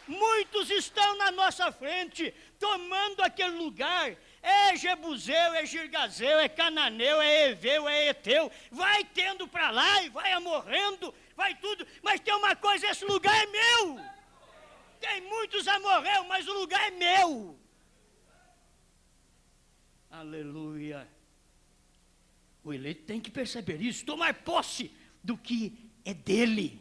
muitos estão na nossa frente, tomando aquele lugar. É Jebuseu, é Girgazeu, é Cananeu, é Eveu, é Eteu. Vai tendo para lá e vai morrendo, vai tudo. Mas tem uma coisa, esse lugar é meu. Tem muitos amorreus, mas o lugar é meu. Aleluia. O eleito tem que perceber isso, tomar posse do que é dele.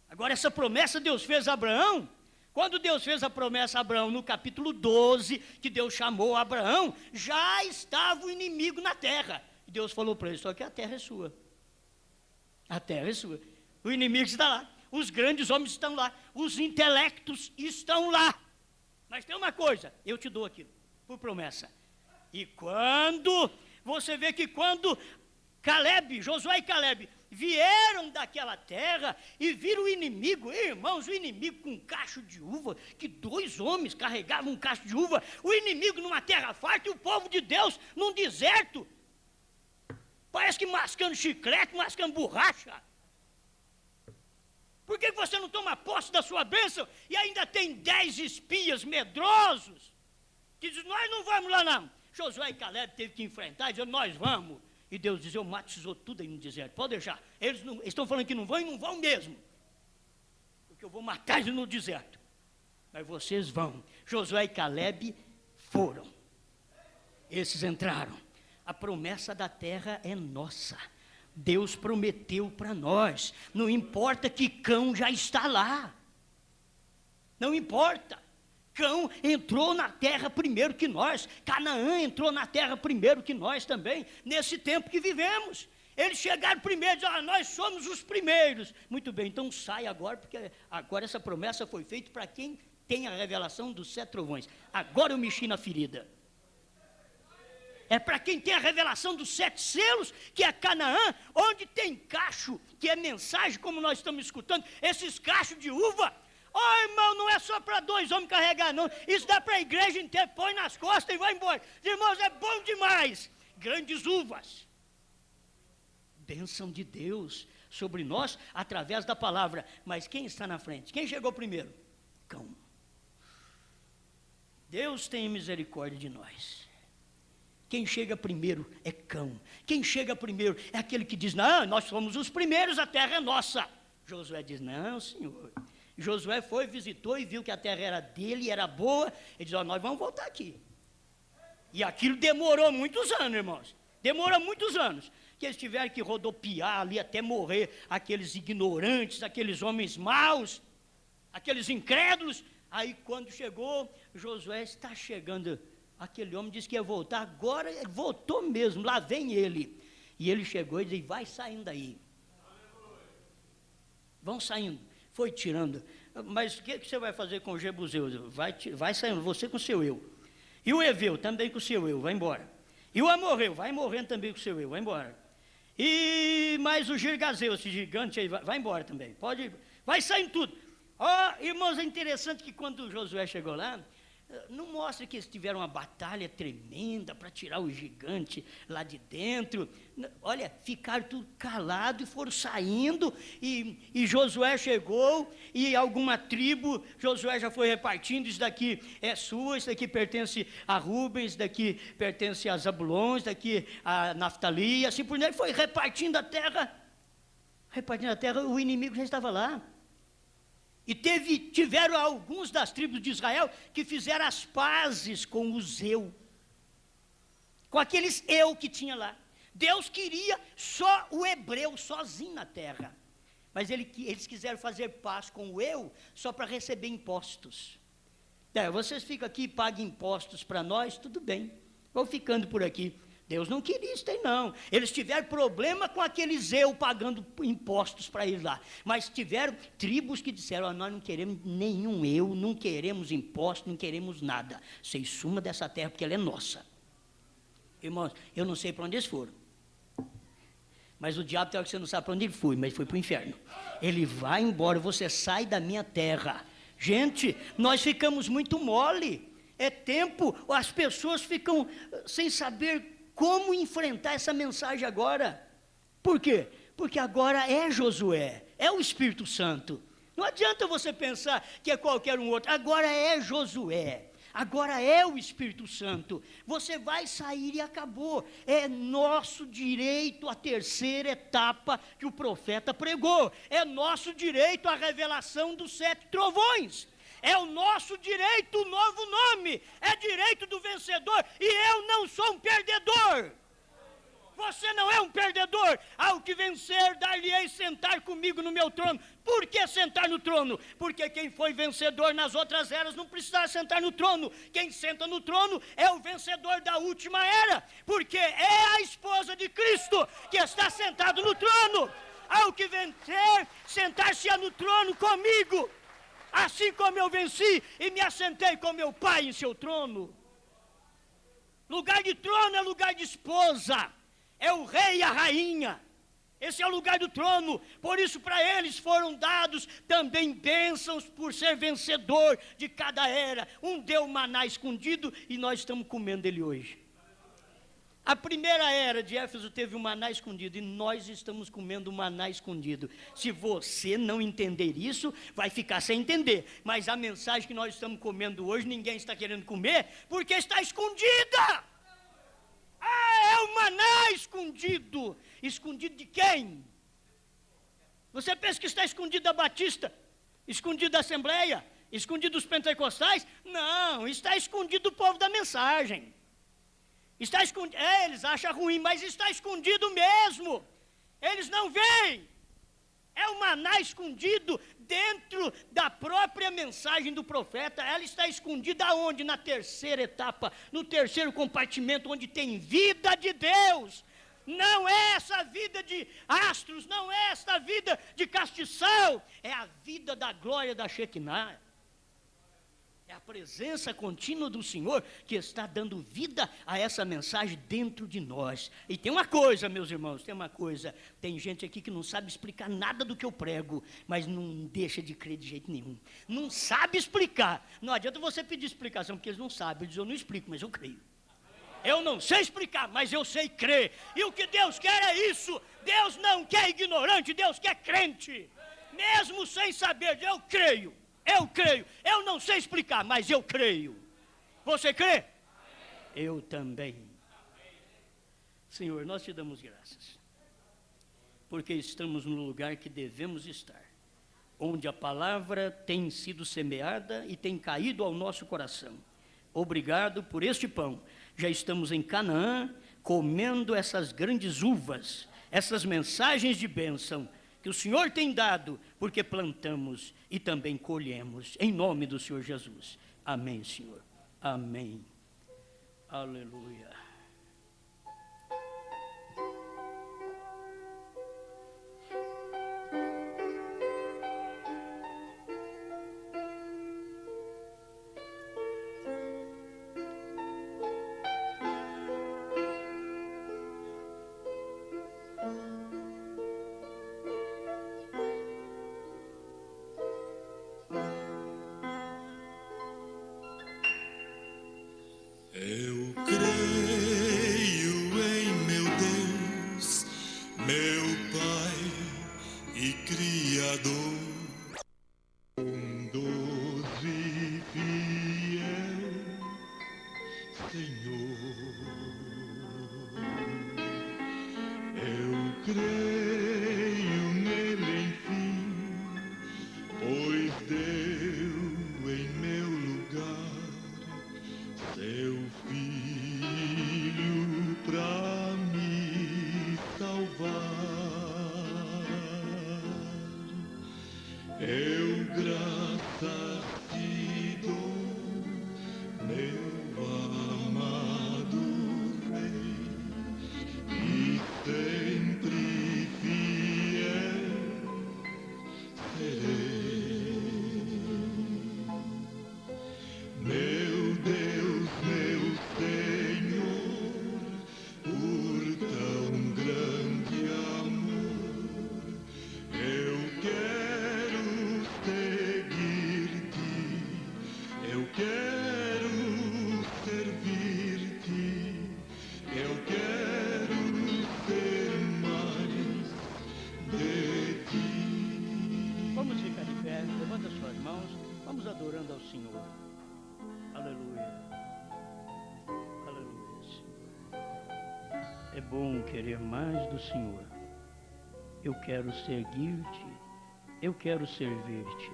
Agora, essa promessa Deus fez a Abraão. Quando Deus fez a promessa a Abraão, no capítulo 12, que Deus chamou Abraão, já estava o inimigo na terra. E Deus falou para ele, só que a terra é sua. A terra é sua. O inimigo está lá. Os grandes homens estão lá, os intelectos estão lá. Mas tem uma coisa, eu te dou aquilo, por promessa. E quando, você vê que quando Josué e Caleb vieram daquela terra e viram o inimigo, irmãos, o inimigo com um cacho de uva, que 2 homens carregavam um cacho de uva, o inimigo numa terra farta e o povo de Deus num deserto, parece que mascando chiclete, mascando borracha. Por que você não toma posse da sua bênção e ainda tem 10 espias medrosos que dizem, nós não vamos lá não. Josué e Caleb teve que enfrentar e dizer, nós vamos. E Deus diz, eu mato esses outros tudo aí no deserto, pode deixar. Eles estão falando que não vão e não vão mesmo. Porque eu vou matar eles no deserto. Mas vocês vão. Josué e Caleb foram. Esses entraram. A promessa da terra é nossa. Deus prometeu para nós, não importa que Cão já está lá, não importa, Cão entrou na terra primeiro que nós, Canaã entrou na terra primeiro que nós também, nesse tempo que vivemos, eles chegaram primeiro e disseram, nós somos os primeiros, muito bem, então sai agora, porque agora essa promessa foi feita para quem tem a revelação dos 7 trovões, agora eu mexi na ferida. É para quem tem a revelação dos 7 selos, que é Canaã, onde tem cacho, que é mensagem, como nós estamos escutando, esses cachos de uva. Oh, irmão, não é só para 2 homens carregar, não. Isso dá para a igreja inteira, põe nas costas e vai embora. Irmãos, é bom demais. Grandes uvas. Bênção de Deus sobre nós, através da palavra. Mas quem está na frente? Quem chegou primeiro? Cão. Deus tem misericórdia de nós. Quem chega primeiro é Cão. Quem chega primeiro é aquele que diz, não, nós somos os primeiros, a terra é nossa. Josué diz, não, senhor. Josué foi, visitou e viu que a terra era dele, era boa. Ele diz, nós vamos voltar aqui. E aquilo demorou muitos anos, irmãos. Demorou muitos anos. Que eles tiveram que rodopiar ali até morrer aqueles ignorantes, aqueles homens maus, aqueles incrédulos. Aí quando chegou, Josué está chegando. Aquele homem disse que ia voltar, agora ele voltou mesmo, lá vem ele. E ele chegou e disse, vai saindo daí. Vão saindo, foi tirando. Mas o que você vai fazer com o Jebuseu? Vai saindo, você com o seu eu. E o Eveu, também com o seu eu, vai embora. E o Amorreu, vai morrendo também com o seu eu, vai embora. E mais o Girgazeu, esse gigante aí, vai embora também. Vai saindo tudo. Irmãos, é interessante que quando Josué chegou lá, não mostra que eles tiveram uma batalha tremenda para tirar o gigante lá de dentro. Olha, ficaram tudo calado e foram saindo, e Josué chegou, e alguma tribo, Josué já foi repartindo, isso daqui é sua, isso daqui pertence a Rubens, isso daqui pertence a Zabulon, isso daqui a Naftali, e assim por diante, foi repartindo a terra, o inimigo já estava lá. E tiveram alguns das tribos de Israel que fizeram as pazes com os com aqueles que tinha lá. Deus queria só o hebreu sozinho na terra, mas eles quiseram fazer paz com o só para receber impostos. Vocês ficam aqui e pagam impostos para nós, tudo bem, vou ficando por aqui. Deus não queria isso aí, não. Eles tiveram problema com aqueles pagando impostos para eles lá. Mas tiveram tribos que disseram, nós não queremos nenhum não queremos impostos, não queremos nada. Vocês sumam dessa terra porque ela é nossa. Irmãos, eu não sei para onde eles foram. Mas o diabo tem hora que você não sabe para onde ele foi, mas foi para o inferno. Ele vai embora, você sai da minha terra. Gente, nós ficamos muito mole. É tempo, as pessoas ficam sem saber como enfrentar essa mensagem agora. Por quê? Porque agora é Josué, é o Espírito Santo. Não adianta você pensar que é qualquer um outro. Agora é Josué, agora é o Espírito Santo. Você vai sair e acabou. É nosso direito a terceira etapa que o profeta pregou. É nosso direito a revelação dos 7 trovões. É o nosso direito, o novo nome, é direito do vencedor, e eu não sou um perdedor. Você não é um perdedor. Ao que vencer, dar-lhe-ei sentar comigo no meu trono. Por que sentar no trono? Porque quem foi vencedor nas outras eras não precisava sentar no trono. Quem senta no trono é o vencedor da última era, porque é a esposa de Cristo que está sentado no trono. Ao que vencer, sentar-se-á no trono comigo. Assim como eu venci e me assentei com meu pai em seu trono. Lugar de trono é lugar de esposa, é o rei e a rainha. Esse é o lugar do trono. Por isso para eles foram dados também bênçãos por ser vencedor de cada era. Deu maná escondido e nós estamos comendo ele hoje. A primeira era de Éfeso teve um maná escondido e nós estamos comendo um maná escondido. Se você não entender isso, vai ficar sem entender. Mas a mensagem que nós estamos comendo hoje, ninguém está querendo comer, porque está escondida. É o maná escondido. Escondido de quem? Você pensa que está escondido da Batista? Escondido da Assembleia? Escondido dos pentecostais? Não, está escondido do povo da mensagem. Está escondido, eles acham ruim, mas está escondido mesmo. Eles não veem. É o maná escondido dentro da própria mensagem do profeta. Ela está escondida aonde? Na terceira etapa, no terceiro compartimento, onde tem vida de Deus. Não é essa vida de astros, não é essa vida de castiçal, é a vida da glória da Shekinah. É a presença contínua do Senhor que está dando vida a essa mensagem dentro de nós. E tem uma coisa, meus irmãos, tem gente aqui que não sabe explicar nada do que eu prego, mas não deixa de crer de jeito nenhum. Não sabe explicar. Não adianta você pedir explicação, porque eles não sabem. Eles dizem, eu não explico, mas eu creio. Eu não sei explicar, mas eu sei crer. E o que Deus quer é isso. Deus não quer ignorante, Deus quer crente. Mesmo sem saber, eu creio. Eu não sei explicar, mas eu creio. Você crê? Eu também. Senhor, nós te damos graças, porque estamos no lugar que devemos estar, onde a palavra tem sido semeada e tem caído ao nosso coração. Obrigado por este pão. Já estamos em Canaã, comendo essas grandes uvas, essas mensagens de bênção que o Senhor tem dado, porque plantamos e também colhemos, em nome do Senhor Jesus. Amém, Senhor. Amém. Aleluia. creio nele enfim, pois deu em meu lugar seu filho pra me salvar. Eu graças te dou, meu amado Rei, e sempre fiel serei. Meu Deus, meu Senhor, por tão grande amor, eu quero seguir-te, eu quero servir-te, eu quero ser mais de ti. Vamos ficar de pé, levanta suas mãos, vamos adorando ao Senhor. Aleluia. Aleluia, Senhor. É bom querer mais do Senhor. Eu quero seguir-te, eu quero servir-te.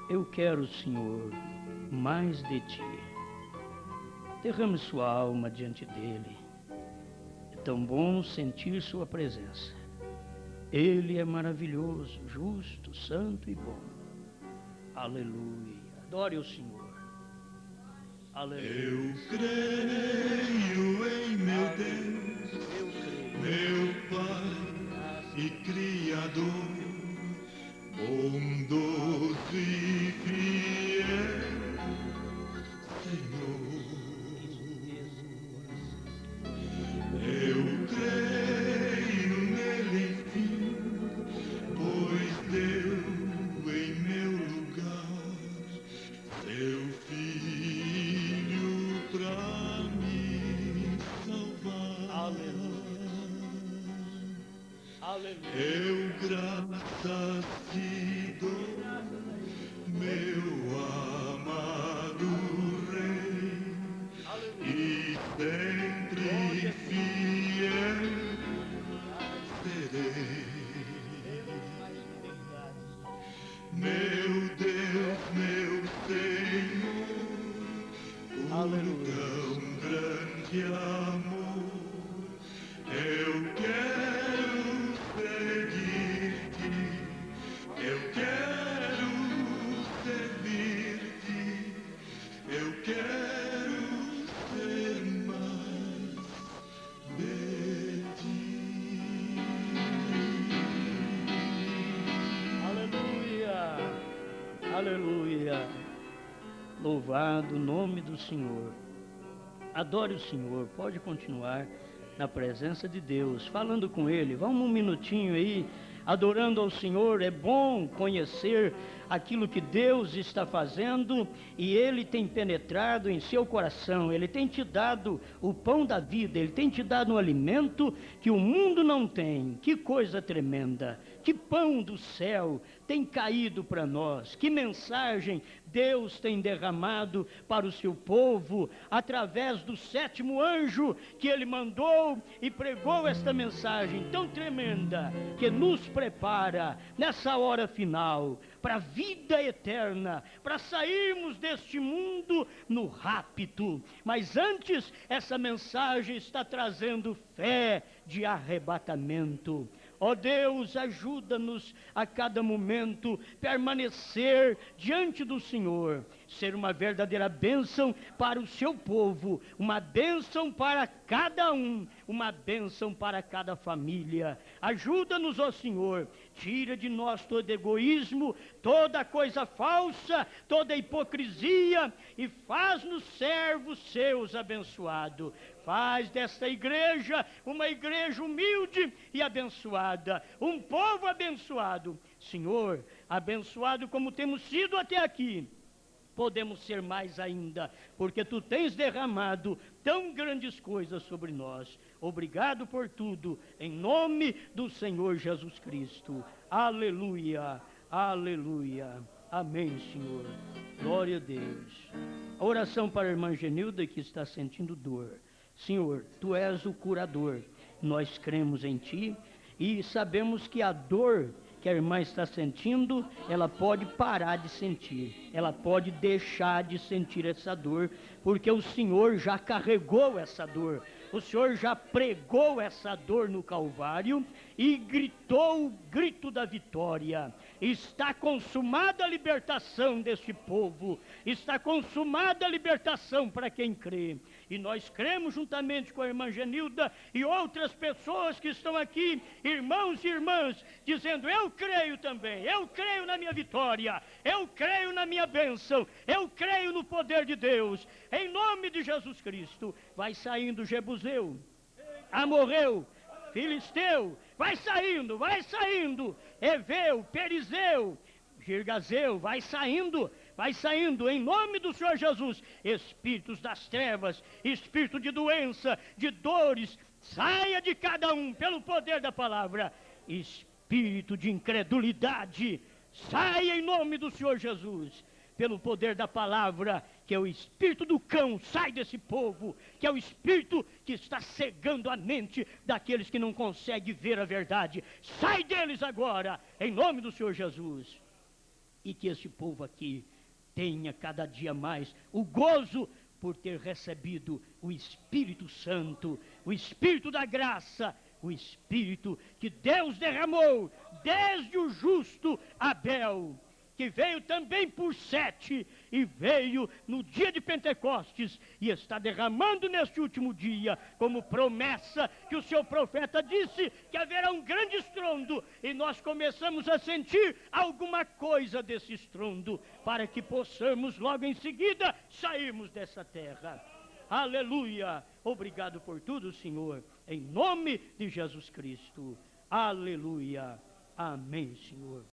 Eu quero, Senhor, mais de ti. Derrame sua alma diante dele. É tão bom sentir sua presença. Ele é maravilhoso, justo, santo e bom. Aleluia. Adore o Senhor. Aleluia. Eu creio em meu Deus, Eu creio. meu Pai e Criador, bondoso e fiel Senhor. Eu creio nele enfim, pois deu em meu lugar seu filho pra me salvar. Aleluia. Eu graças te dou, meu amado Rei, e sempre fiel serei. Meu Deus, meu Senhor, por tão grande amor, eu quero seguir-te, eu quero servir-te, eu quero ser mais de ti. Aleluia. Aleluia. Louvado o nome do Senhor. Adore o Senhor. Pode continuar na presença de Deus, falando com Ele. Vamos um minutinho aí, adorando ao Senhor. É bom conhecer aquilo que Deus está fazendo e Ele tem penetrado em seu coração. Ele tem te dado o pão da vida, Ele tem te dado um alimento que o mundo não tem. Que coisa tremenda! Que pão do céu tem caído para nós, que mensagem Deus tem derramado para o seu povo, através do 7º anjo que Ele mandou e pregou esta mensagem tão tremenda, que nos prepara nessa hora final, para a vida eterna, para sairmos deste mundo no rapto. Mas antes, essa mensagem está trazendo fé de arrebatamento. Ó Deus, ajuda-nos a cada momento permanecer diante do Senhor, ser uma verdadeira bênção para o seu povo, uma bênção para cada um, uma bênção para cada família. Ajuda-nos, ó Senhor, tira de nós todo egoísmo, toda coisa falsa, toda hipocrisia, e faz-nos servos seus abençoados. Faz desta igreja uma igreja humilde e abençoada, um povo abençoado. Senhor, abençoado como temos sido até aqui, podemos ser mais ainda, porque Tu tens derramado tão grandes coisas sobre nós. Obrigado por tudo, em nome do Senhor Jesus Cristo. Aleluia, aleluia. Amém, Senhor. Glória a Deus. A oração para a irmã Genilda, que está sentindo dor. Senhor, Tu és o curador, nós cremos em Ti E sabemos que a dor que a irmã está sentindo, ela pode parar de sentir, ela pode deixar de sentir essa dor, porque o Senhor já carregou essa dor, o Senhor já pregou essa dor no Calvário e gritou o grito da vitória. Está consumada a libertação deste povo, está consumada a libertação para quem crê. E nós cremos juntamente com a irmã Genilda e outras pessoas que estão aqui, irmãos e irmãs, dizendo: eu creio também, eu creio na minha vitória, eu creio na minha bênção, eu creio no poder de Deus. Em nome de Jesus Cristo, vai saindo Jebuseu, Amorreu, Filisteu, vai saindo, Eveu, Perizeu, Girgazeu, vai saindo, em nome do Senhor Jesus. Espíritos das trevas, espírito de doença, de dores, saia de cada um pelo poder da palavra. Espírito de incredulidade, saia em nome do Senhor Jesus, pelo poder da palavra, que é o espírito do cão, sai desse povo, que é o espírito que está cegando a mente daqueles que não conseguem ver a verdade. Sai deles agora, em nome do Senhor Jesus. E que este povo aqui tenha cada dia mais o gozo por ter recebido o Espírito Santo, o Espírito da graça, o Espírito que Deus derramou desde o justo Abel, que veio também por Sete e veio no dia de Pentecostes e está derramando neste último dia, como promessa que o seu profeta disse que haverá um grande estrondo, e nós começamos a sentir alguma coisa desse estrondo, para que possamos logo em seguida sairmos dessa terra. Aleluia! Obrigado por tudo, Senhor, em nome de Jesus Cristo. Aleluia! Amém, Senhor.